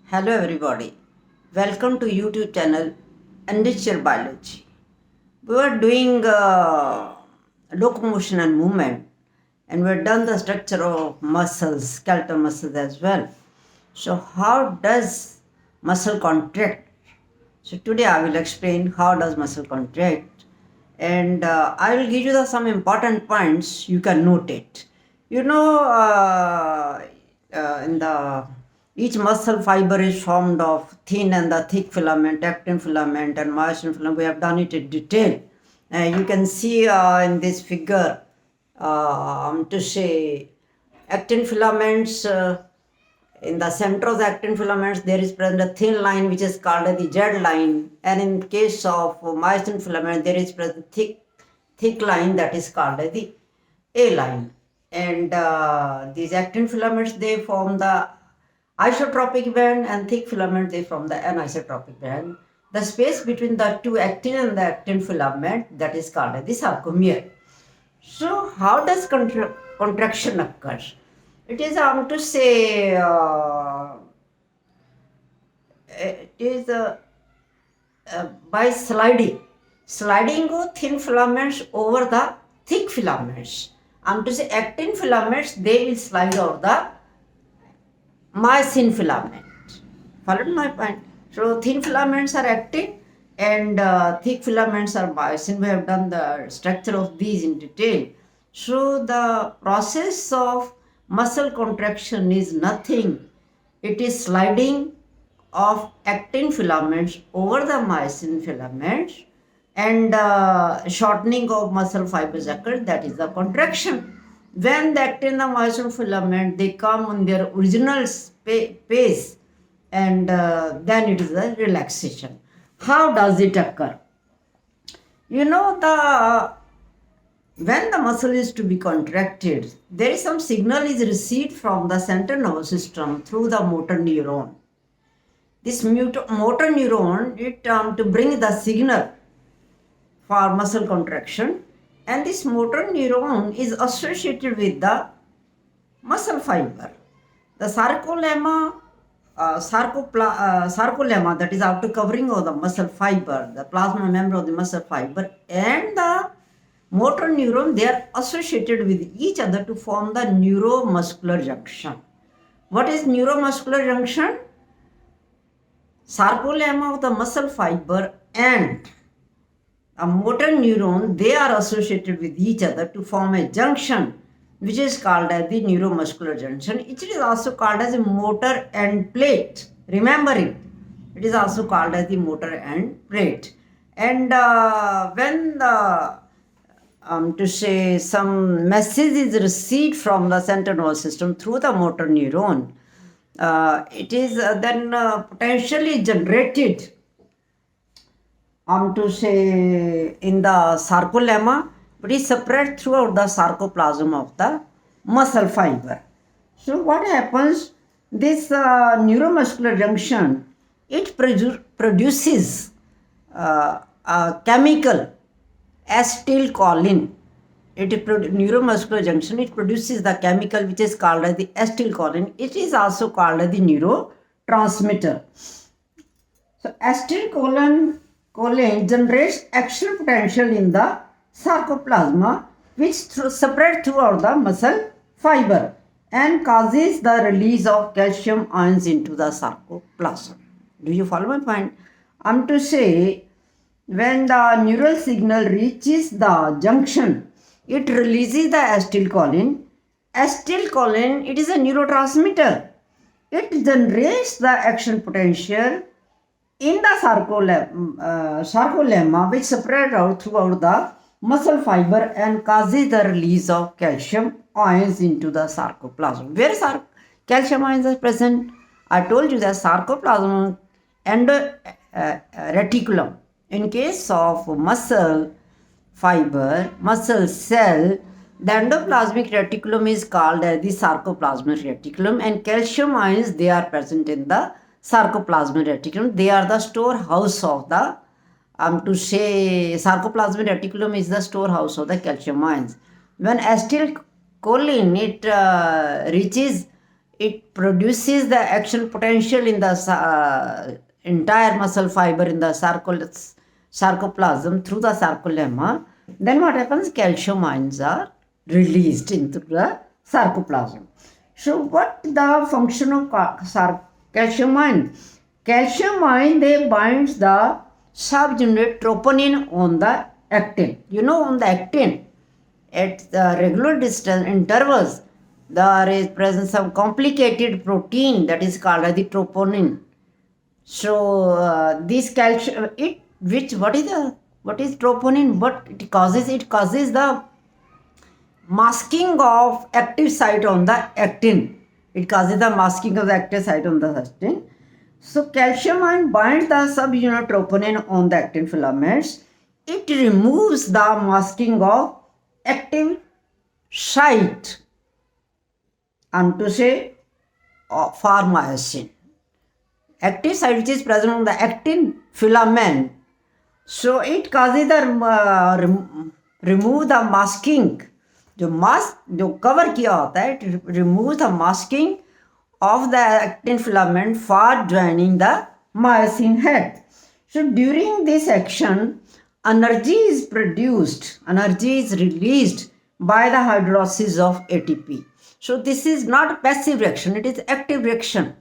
Hello everybody. Welcome to YouTube channel Enrich Biology. We were doing locomotion and movement, and we've done the structure of muscles, skeletal muscles as well. So how does muscle contract? So today I will explain how does muscle contract, and I will give you some important points you can note it. In the each muscle fiber is formed of thin and the thick filament, actin filament, and myosin filament. We have done it in detail. You can see in this figure to say actin filaments. In the center of the actin filaments, there is present a thin line which is called the Z line, and in case of myosin filament, there is present thick line that is called the A line. And these actin filaments, they form the isotropic band, and thick filaments, they form the anisotropic band. The space between the two actin and the actin filament, that is called the sarcomere. So how does contraction occur? It is to say it is by sliding of thin filaments over the thick filaments. To say actin filaments, they will slide over the myosin filament. Followed my point? So thin filaments are actin and thick filaments are myosin. We have done the structure of these in detail. So the process of muscle contraction is nothing. It is sliding of actin filaments over the myosin filaments, and shortening of muscle fibers occurs. That is the contraction. When the actin and the myosin filament, they come on their original pace, and then it is a relaxation. How does it occur? When the muscle is to be contracted, there is some signal is received from the central nervous system through the motor neuron. This motor neuron, it to bring the signal for muscle contraction, and this motor neuron is associated with the muscle fiber. The sarcolemma, that is outer covering of the muscle fiber, the plasma membrane of the muscle fiber, and the motor neuron, they are associated with each other to form the neuromuscular junction. What is neuromuscular junction? Sarcolemma of the muscle fiber and a motor neuron, they are associated with each other to form a junction which is called as the neuromuscular junction. It is also called as a motor end plate. Remember it. It is also called as the motor end plate. And when the to say some message is received from the central nervous system through the motor neuron, it is then potentially generated to say in the sarcolemma, but is spread throughout the sarcoplasm of the muscle fiber. So what happens? This neuromuscular junction, it produces a chemical acetylcholine. Neuromuscular junction, it produces the chemical which is called as the acetylcholine. It is also called as the neurotransmitter. So acetylcholine generates action potential in the sarcoplasma, which spread throughout the muscle fiber and causes the release of calcium ions into the sarcoplasm. Do you follow my point? To say, when the neural signal reaches the junction, it releases the acetylcholine. Acetylcholine, it is a neurotransmitter. It generates the action potential in the sarcolemma, which spread out throughout the muscle fiber and causes the release of calcium ions into the sarcoplasm. Where calcium ions are present? I told you that sarcoplasm and reticulum. In case of muscle fiber, muscle cell, the endoplasmic reticulum is called as the sarcoplasmic reticulum, and calcium ions, they are present in the sarcoplasmic reticulum. They are the storehouse of the to say sarcoplasmic reticulum is the storehouse of the calcium ions. When acetylcholine, it reaches it produces the action potential in the entire muscle fiber in the sarcoplasm through the sarcolemma. Then what happens? Calcium ions are released into the sarcoplasm. So what the function of calcium ion? Calcium ion, they binds the subunit troponin on the actin. You know, on the actin, at the regular distance intervals, there is presence of complicated protein that is called as the troponin. So this calcium, what is troponin? What it causes? It causes the masking of active site on the actin. It causes the masking of the active site on the actin. So calcium ion binds the subunit troponin on the actin filaments. It removes the masking of active site to say for myosin. Active site which is present on the actin filament. So it causes the remove the masking. जो cover किया होता है, it removes the masking of the actin filament for joining the myosin head. So during this action, energy is released by the hydrolysis of ATP. So this is not passive reaction, it is active reaction.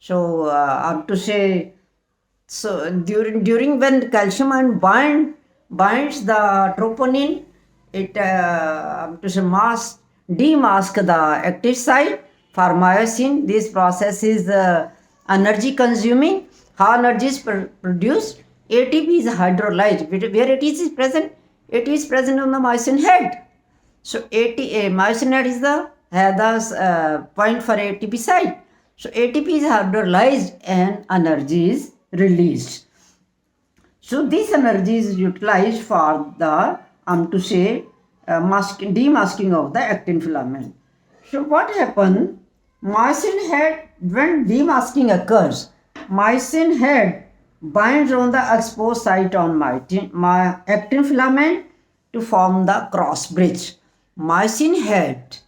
So during when calcium ion binds the troponin, it demask the active site for myosin. This process is energy consuming. How energy is produced? ATP is hydrolyzed. Where it is present? It is present on the myosin head. So myosin head is the point for ATP site. So ATP is hydrolyzed and energy is released. So this energy is utilized for the demasking of the actin filament. So what happens? Myosin head, when demasking occurs, myosin head binds on the exposed site on actin filament to form the cross bridge. Myosin head,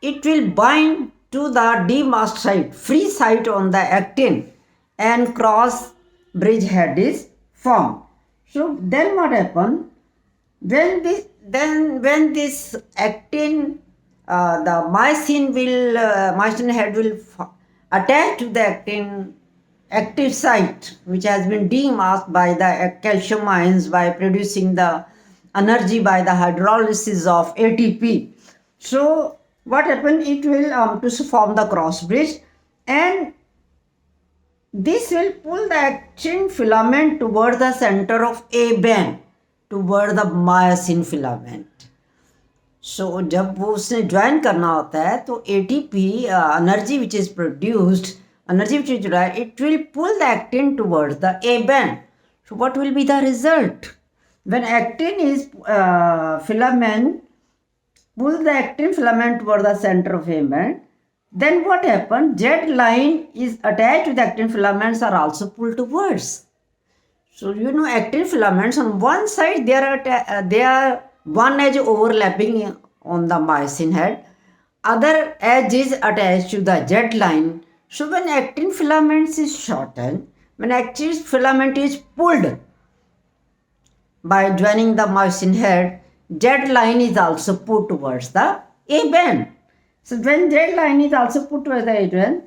it will bind to the demasked site, free site on the actin, and cross bridge head is formed. So then what happens? When this actin, the myosin head will attach to the actin active site which has been demasked by the calcium ions by producing the energy by the hydrolysis of ATP. So what happens? It will to form the cross bridge, and this will pull the actin filament toward the center of A band, toward the myosin filament. So जब वो उसने join करना होता है तो ATP energy which is produced, it will pull the actin towards the A band. So what will be the result? When actin is pull the actin filament toward the center of A band, then what happens? Z line is attached to the actin filaments are also pulled towards. So you know, actin filaments on one side they are one edge overlapping on the myosin head, other edge is attached to the Z line. So when actin filaments is shortened, when actin filament is pulled by joining the myosin head, Z line is also put towards the A band. So when Z line is also put towards the A band,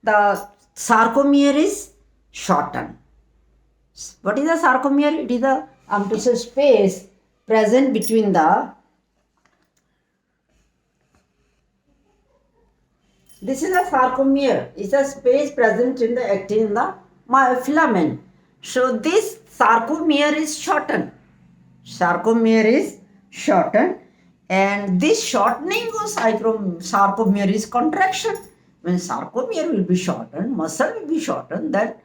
the sarcomere is shortened. What is the sarcomere? It is the space present between the. This is a sarcomere. It's a space present in the actin in the filament. So this sarcomere is shortened. And this shortening of sarcomere is contraction. When sarcomere will be shortened, muscle will be shortened, then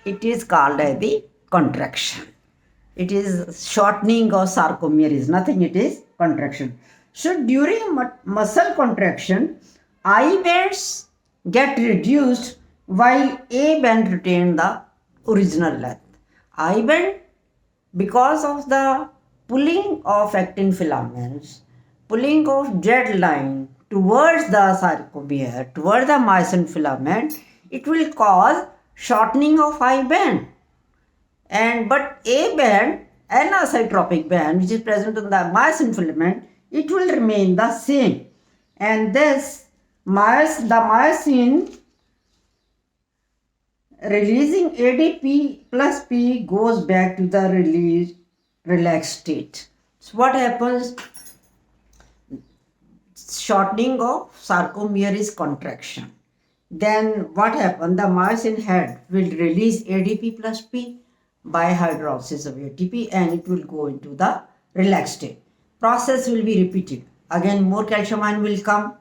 it is called as the contraction. It is shortening of sarcomere is nothing, it is contraction. So during muscle contraction, I bands get reduced while A band retain the original length. I band, because of the pulling of actin filaments, pulling of Z line towards the sarcomere, towards the myosin filament, it will cause shortening of I band. But A band, anisotropic band, which is present in the myosin filament, it will remain the same. And this the myosin releasing ADP plus P goes back to the relaxed state. So what happens? Shortening of sarcomere is contraction. Then what happens? The myosin head will release ADP plus P by hydrolysis of ATP, and it will go into the relaxed state. Process will be repeated. Again more calcium ion will come.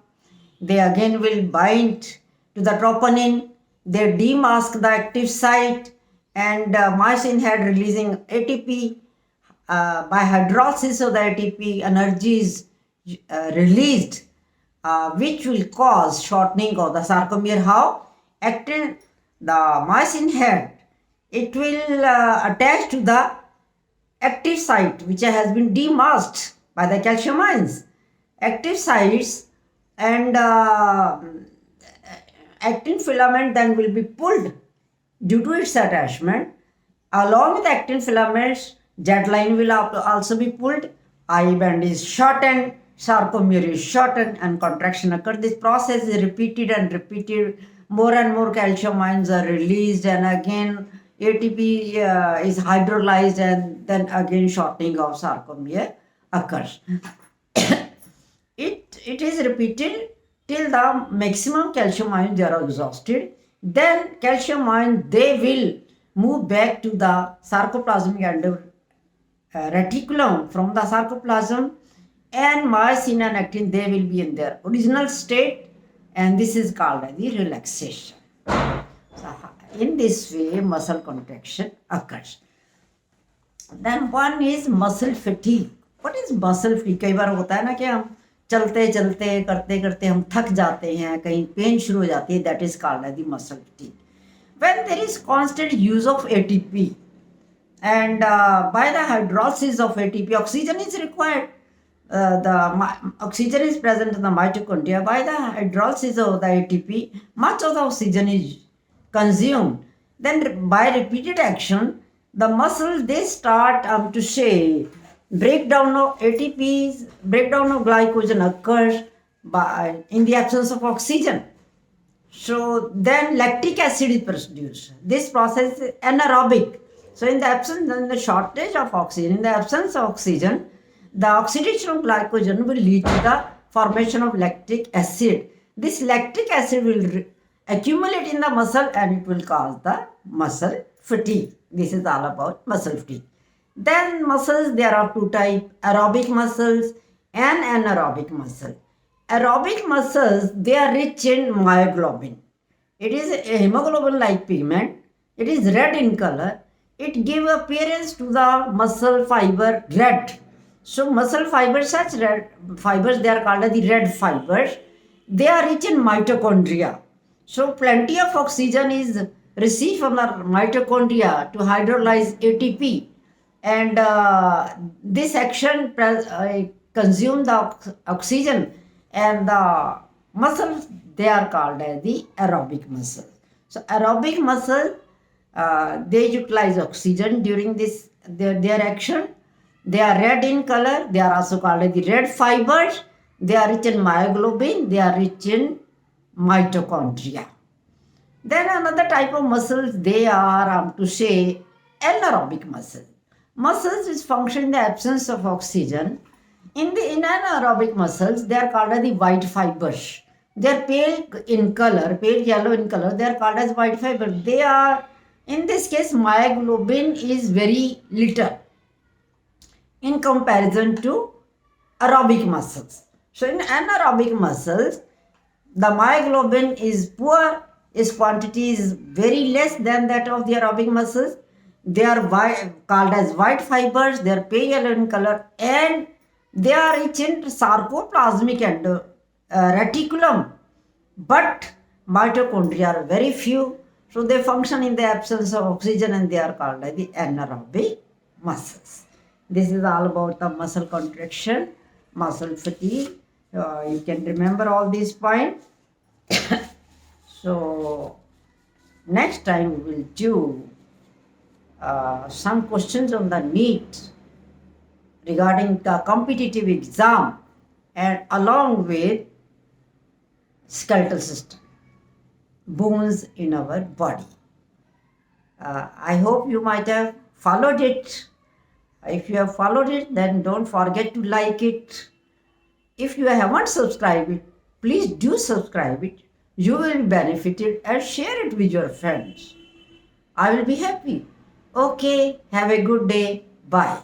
They again will bind to the troponin. They demask the active site, and myosin head releasing ATP. By hydrolysis of the ATP, energy is released, which will cause shortening of the sarcomere. How? Actin, the myosin head, it will attach to the active site which has been demasked by the calcium ions. Active sites and actin filament then will be pulled due to its attachment. Along with actin filaments, jet line will also be pulled. I band is shortened, sarcomere is shortened, and contraction occurs. This process is repeated and repeated. More and more calcium ions are released, and again ATP is hydrolyzed, and then again shortening of sarcomere occurs. It is repeated till the maximum calcium ions they are exhausted. Then calcium ions they will move back to the sarcoplasmic reticulum. From the sarcoplasm, and myosin and actin they will be in their original state, and this is called as the relaxation. So in this way muscle contraction occurs. Then one is muscle fatigue. What is muscle fatigue? कई बार होता है ना कि हम चलते चलते करते करते हम थक जाते हैं, कहीं पेन शुरू हो जाती है. That is called as the muscle fatigue. When there is constant use of ATP, and by the hydrolysis of ATP, oxygen is required. The oxygen is present in the mitochondria. By the hydrolysis of the ATP, much of the oxygen is consumed. Then by repeated action, the muscles they start to say breakdown of ATPs, breakdown of glycogen occurs in the absence of oxygen. So then lactic acid is produced. This process is anaerobic. So in the absence, in the shortage of oxygen, in the absence of oxygen, the oxidation of glycogen will lead to the formation of lactic acid. This lactic acid will accumulate in the muscle, and it will cause the muscle fatigue. This is all about muscle fatigue. Then muscles, there are two types, aerobic muscles and anaerobic muscles. Aerobic muscles, they are rich in myoglobin. It is a hemoglobin-like pigment. It is red in color. It gives appearance to the muscle fiber red. So muscle fibers, such red fibers, they are called as the red fibers. They are rich in mitochondria. So plenty of oxygen is received from the mitochondria to hydrolyze ATP. And this action consumes the oxygen, and the muscles, they are called as the aerobic muscles. So aerobic muscles, they utilize oxygen during this their action. They are red in color. They are also called as the red fibers. They are rich in myoglobin. They are rich in mitochondria. Then another type of muscles, they are to say anaerobic muscles. Muscles which function in the absence of oxygen. In anaerobic muscles, they are called as the white fibers. They are pale in color, pale yellow in color. They are called as white fibers. They are, in this case, myoglobin is very little in comparison to aerobic muscles. So in anaerobic muscles, the myoglobin is poor, its quantity is very less than that of the aerobic muscles. They are called as white fibers, they are pale yellow in color, and they are rich in sarcoplasmic and reticulum. But mitochondria are very few, so they function in the absence of oxygen, and they are called as the anaerobic muscles. This is all about the muscle contraction, muscle fatigue. You can remember all these points. So next time we will do some questions on the NEET regarding the competitive exam and along with skeletal system, bones in our body. I hope you might have followed it. If you have followed it, then don't forget to like it. If you haven't subscribed it, please do subscribe it. You will be benefited and share it with your friends. I will be happy. Okay, have a good day. Bye.